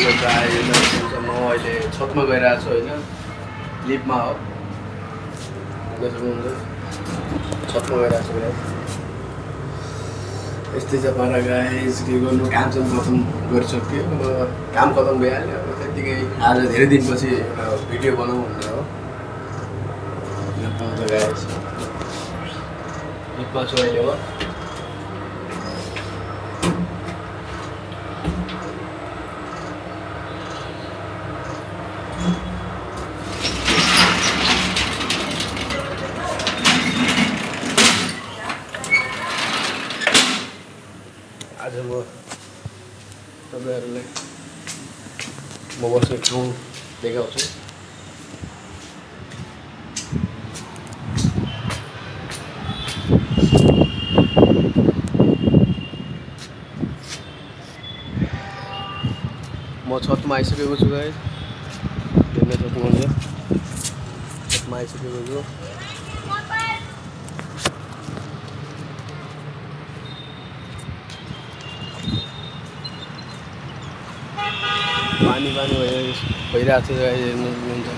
म अहिले छतमा गइरहेको छु होइन, लिफ्टमा हो। छतमा गइरहेको छु गाइस। यस्तै छ पारा गाइस, के गर्नु, काम चाहिँ खतम गरिसक्यो। अब काम खतम भइहाल्यो। अब त्यतिकै आज धेरै दिनपछि भिडियो बनाउँ भन्ने हो। पाउँछ गाइस, लिफ्टमा छु अहिले हो। आज म तपाईँहरूलाई म बस्ने ठाउँ देखाउँछु। म छतमा आइसकेको छु गाइस, देख्न सक्नुहुन्छ। छतमा आइसकेको छु। पानी भइरहेको छ गाइस, हेर्नुहुन्छ।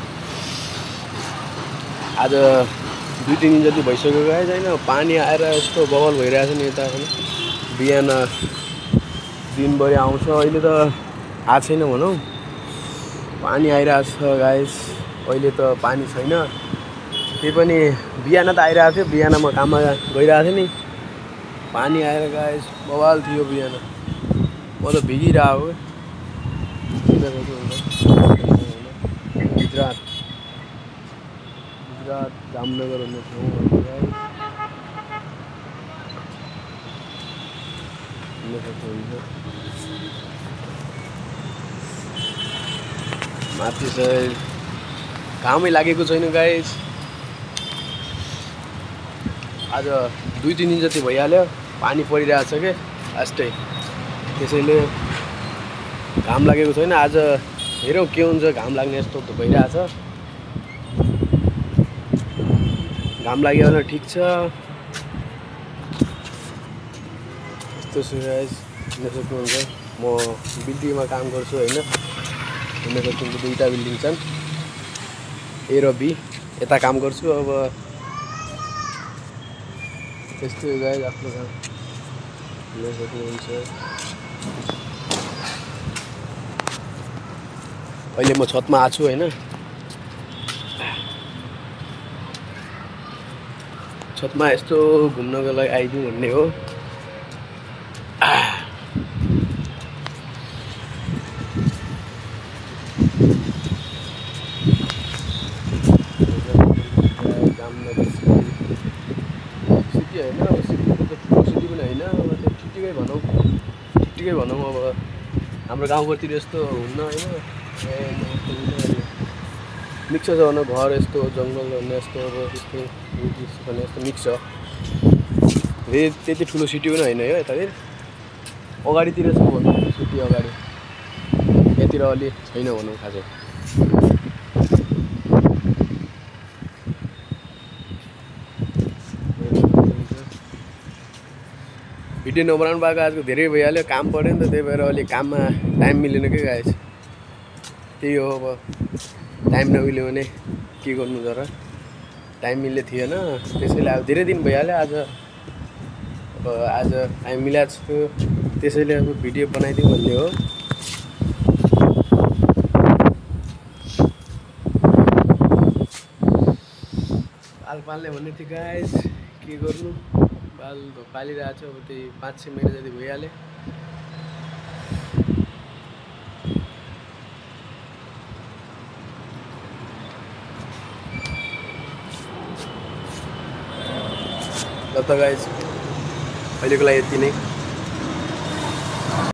आज 2-3 दिन जति भइसक्यो गाइस होइन, पानी आएर यस्तो बबल भइरहेको छ नि यता होइन। बिहान दिनभरि आउँछ, अहिले त आएको छैन भनौँ, पानी आइरहेको छ गाइस। अहिले त पानी छैन, त्यही पनि बिहान त आइरहेको थियो। बिहान म काममा गइरहेको थिएँ नि, पानी आएर गाइस बवाल थियो बिहान। म त भिगिरहेको। गुजरात जामनगर भन्ने ठाउँ माथि चाहिँ कामै लागेको छैन गाइस। आज 2-3 दिन जति भइहाल्यो, पानी परिरहेको छ क्या लास्टै, त्यसैले घाम लागेको छैन। आज हेरौँ के हुन्छ, घाम लाग्ने जस्तो त भइरहेछ। घाम लाग्यो भने ठिक छ। यस्तो छु गाइस, हेर्न सक्नुहुन्छ। म बिल्डिङमा काम गर्छु होइन, हेर्न सक्नुहुन्छ। 2टा बिल्डिङ छन्, A र B। यता काम गर्छु। अब त्यस्तै हो गाइस आफ्नो काम, हेर्न सक्नुहुन्छ। अहिले म छतमा आएको छु होइन, छतमा यस्तो घुम्नको लागि आइदिउँ भन्ने हो। जामनगर सिटी होइन, सिटी त ठुलो सिटी पनि होइन, अब त्यो ठिकै भनौँ, ठिकै भनौँ। अब हाम्रो गाउँघरतिर यस्तो हुन्न होइन, मिक्स छ भनौँ। घर यस्तो जङ्गल भन्ने यस्तो, अब यस्तो भने यस्तो मिक्स छ। त्यति ठुलो सिटी पनि होइन है यतातिर, अगाडितिर छ भनौँ, सिटी अगाडि। यतिर अलि छैन भनौँ खासै। भिडियो नबनाउनु पाएको आजको धेरै भइहाल्यो, काम पऱ्यो नि त, त्यही भएर अलि काममा टाइम मिलेन क्या गाइस। त्यही हो, अब टाइम नमिल्यो भने के गर्नु तर, टाइम मिल्ने थिएन। त्यसैले अब धेरै दिन भइहाल्यो। आज टाइम मिलाएको छु, त्यसैले अब भिडियो बनाइदिउँ भन्ने हो। बाल पाल्ने भन्ने थियो गाइस, के गर्नु, बाल पालिरहेको छु। अब त्यही 5-6 महिना जति भइहाल्यो। ल त गाइस, अहिलेको लागि यति नै।